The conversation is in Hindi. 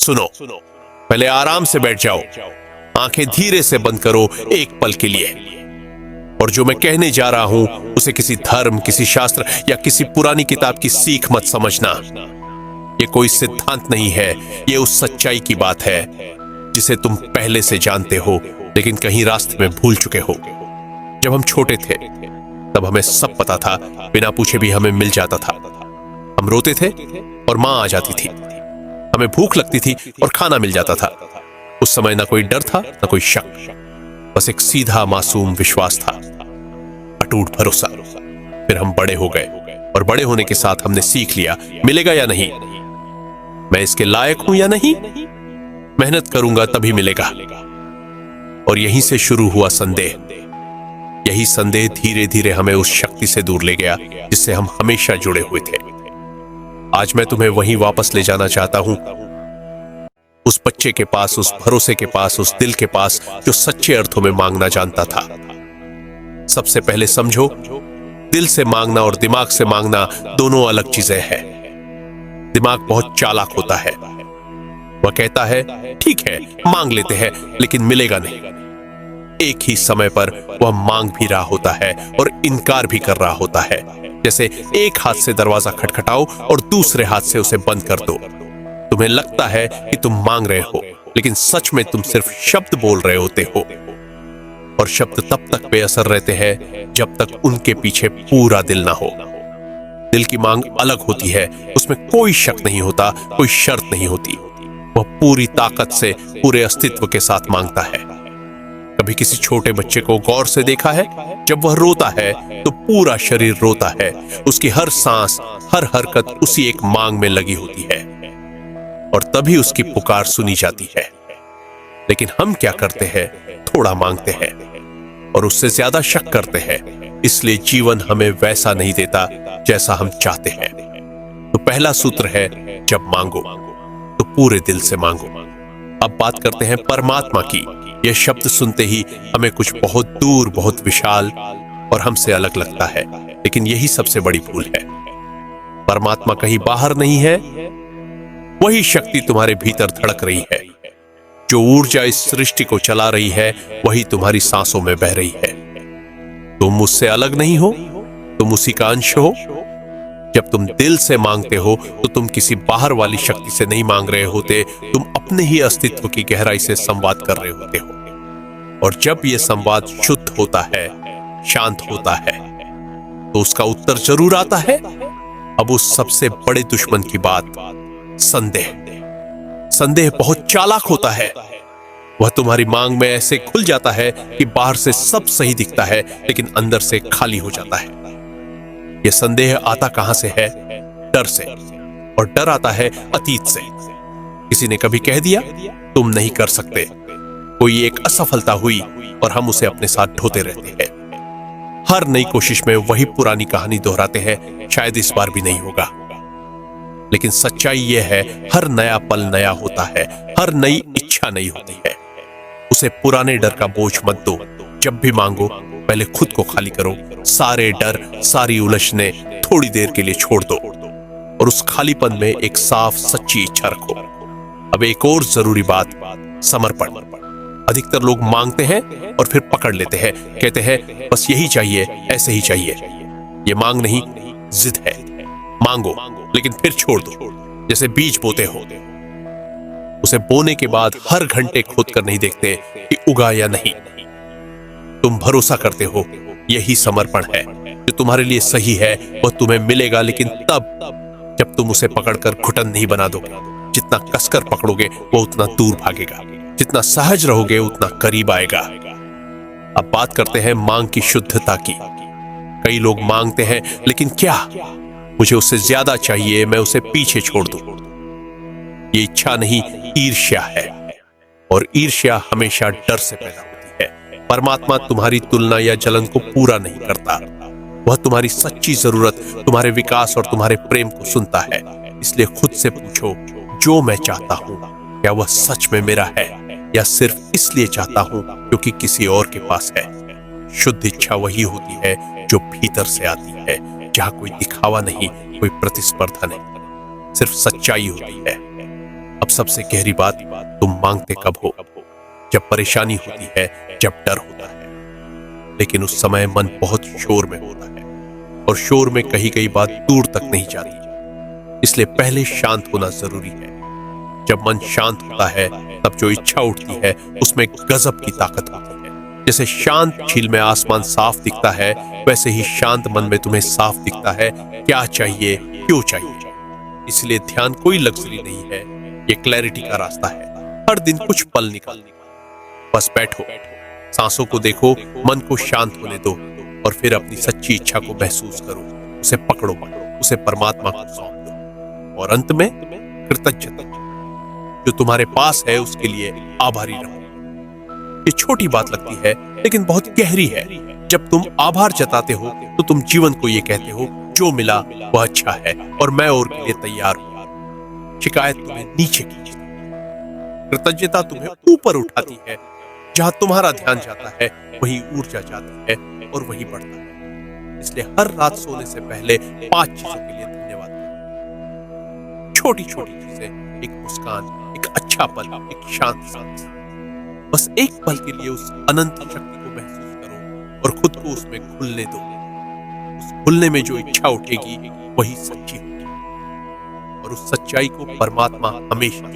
सुनो, पहले आराम से बैठ जाओ, आंखें धीरे से बंद करो एक पल के लिए। और जो मैं कहने जा रहा हूं उसे किसी धर्म, किसी शास्त्र या किसी पुरानी किताब की सीख मत समझना। ये कोई सिद्धांत नहीं है, ये उस सच्चाई की बात है जिसे तुम पहले से जानते हो लेकिन कहीं रास्ते में भूल चुके हो। जब हम छोटे थे तब हमें सब पता था, बिना पूछे भी हमें मिल जाता था। हम रोते थे और मां आ जाती थी, हमें भूख लगती थी और खाना मिल जाता था। उस समय ना कोई डर था ना कोई शक, बस एक सीधा मासूम विश्वास था, अटूट भरोसा। फिर हम बड़े हो गए और बड़े होने के साथ हमने सीख लिया, मिलेगा या नहीं, मैं इसके लायक हूं या नहीं, मेहनत करूंगा तभी मिलेगा। और यहीं से शुरू हुआ संदेह। यही संदेह धीरे धीरे हमें उस शक्ति से दूर ले गया जिससे हम हमेशा जुड़े हुए थे। आज मैं तुम्हें वहीं वापस ले जाना चाहता हूं, उस बच्चे के पास, उस भरोसे के पास, उस दिल के पास जो सच्चे अर्थों में मांगना जानता था। सबसे पहले समझो, दिल से मांगना और दिमाग से मांगना दोनों अलग चीजें हैं। दिमाग बहुत चालाक होता है, वह कहता है ठीक है मांग लेते हैं लेकिन मिलेगा नहीं। एक ही समय पर वह मांग भी रहा होता है और इनकार भी कर रहा होता है। जैसे एक हाथ से दरवाजा खटखटाओ और दूसरे हाथ से उसे बंद कर दो। तुम्हें लगता है कि तुम मांग रहे हो लेकिन सच में तुम सिर्फ शब्द बोल रहे होते हो। और शब्द तब तक बेअसर रहते हैं जब तक उनके पीछे पूरा दिल ना हो। दिल की मांग अलग होती है, उसमें कोई शक नहीं होता, कोई शर्त नहीं होती। वह पूरी ताकत से, पूरे अस्तित्व के साथ मांगता है। कभी किसी छोटे बच्चे को गौर से देखा है? जब वह रोता है तो पूरा शरीर रोता है, उसकी हर सांस, हर हरकत उसी एक मांग में लगी होती है और तभी उसकी पुकार सुनी जाती है। लेकिन हम क्या करते हैं? थोड़ा मांगते हैं और उससे ज्यादा शक करते हैं, इसलिए जीवन हमें वैसा नहीं देता जैसा हम चाहते हैं। तो पहला सूत्र है, जब मांगो तो पूरे दिल से मांगो। अब बात करते हैं परमात्मा की। यह शब्द सुनते ही हमें कुछ बहुत दूर, बहुत विशाल और हमसे अलग लगता है, लेकिन यही सबसे बड़ी भूल है। परमात्मा कहीं बाहर नहीं है, वही शक्ति तुम्हारे भीतर धड़क रही है। जो ऊर्जा इस सृष्टि को चला रही है वही तुम्हारी सांसों में बह रही है। तुम उससे अलग नहीं हो, तुम उसी का अंश हो। जब तुम दिल से मांगते हो तो तुम किसी बाहर वाली शक्ति से नहीं मांग रहे होते, तुम अपने ही अस्तित्व की गहराई से संवाद कर रहे होते हो। और जब यह संवाद शुद्ध होता है, शांत होता है, तो उसका उत्तर जरूर आता है। अब उस सबसे बड़े दुश्मन की बात, संदेह। संदेह बहुत चालाक होता है। वह तुम्हारी मांग में ऐसे खुल जाता है कि बाहर से सब सही दिखता है लेकिन अंदर से खाली हो जाता है। यह संदेह आता कहां से है? डर से। और डर आता है अतीत से। किसी ने कभी कह दिया तुम नहीं कर सकते, कोई एक असफलता हुई और हम उसे अपने साथ ढोते रहते हैं। हर नई कोशिश में वही पुरानी कहानी दोहराते हैं, शायद इस बार भी नहीं होगा। लेकिन सच्चाई यह है, हर नया पल नया होता है, हर नई इच्छा नई होती है। उसे पुराने डर का बोझ मत दो। जब भी मांगो पहले खुद को खाली करो, सारे डर, सारी उलझने थोड़ी देर के लिए छोड़ दो और उस खालीपन में एक साफ सच्ची इच्छा रखो। अब एक और जरूरी बात, समर्पण। अधिकतर लोग मांगते हैं और फिर पकड़ लेते हैं, कहते हैं बस यही चाहिए, ऐसे ही चाहिए। ये मांग नहीं, जिद है। मांगो लेकिन फिर छोड़ दो। जैसे बीज बोते हो, उसे बोने के बाद हर घंटे खोद कर नहीं देखते कि उगा या नहीं। तुम भरोसा करते हो, यही समर्पण है। जो तुम्हारे लिए सही है वह तुम्हें मिलेगा, लेकिन तब जब तुम उसे पकड़कर घुटन नहीं बना दोगे। जितना कसकर पकड़ोगे वो उतना दूर भागेगा, जितना सहज रहोगे उतना करीब आएगा। अब बात करते हैं मांग की शुद्धता की। कई लोग मांगते हैं लेकिन क्या, मुझे उससे ज्यादा चाहिए, मैं उसे पीछे छोड़ दूं। ये इच्छा नहीं, ईर्ष्या है। और ईर्ष्या हमेशा डर से पैदा होती है। परमात्मा तुम्हारी तुलना या जलन को पूरा नहीं करता। वह तुम्हारी सच्ची जरूरत, तुम्हारे विकास और तुम्हारे प्रेम को सुनता है। इसलिए खुद से पूछो, जो मैं चाहता हूं क्या वह सच में मेरा है या सिर्फ इसलिए चाहता हूं क्योंकि किसी और के पास है। शुद्ध इच्छा वही होती है जो भीतर से आती है, जहां कोई दिखावा नहीं, कोई प्रतिस्पर्धा नहीं, सिर्फ सच्चाई होती है। अब सबसे गहरी बात, तुम मांगते कब हो? जब परेशानी होती है, जब डर होता है। लेकिन उस समय मन बहुत शोर में होता है, और शोर में कही गई बात दूर तक नहीं जाती। इसलिए पहले शांत होना जरूरी है। जब मन शांत होता है, तब जो इच्छा उठती है उसमें गजब की ताकत होती है। जैसे शांत झील में आसमान साफ दिखता है, वैसे ही शांत मन में तुम्हें साफ दिखता है क्या चाहिए, क्यों चाहिए। इसलिए ध्यान कोई लग्जरी नहीं है, ये क्लैरिटी का रास्ता है। हर दिन कुछ पल निकाल, बस बैठो, सांसों को देखो, मन को शांत होने दो, और फिर अपनी सच्ची इच्छा को महसूस करो, उसे पकड़ो, उसे परमात्मा को सौंप दो, और अंत में कृतज्ञता, जो तुम्हारे पास है उसके लिए आभारी रहो। ये छोटी बात लगती है, लेकिन बहुत गहरी है। जब तुम आभार जताते हो तो तुम जीवन को ये कहते हो, जो मिला वह अच्छा है और मैं और के लिए तैयार हूं। शिकायत तुम्हें नीचे खींचती है, कृतज्ञता तुम्हें ऊपर उठाती है। जहां तुम्हारा ध्यान जाता है वहीं ऊर्जा जाती है और वहीं बढ़ता है। इसलिए हर रात सोने से पहले 5 चीजों के लिए धन्यवाद करो। छोटी छोटी चीजें, एक मुस्कान, एक अच्छा पल, एक शांत सांस। बस एक पल के लिए उस अनंत शक्ति को महसूस करो और खुद को उसमें खुलने दो। उस खुलने में जो इच्छा उठेगी वही सच्ची होगी, और उस सच्चाई को परमात्मा हमेशा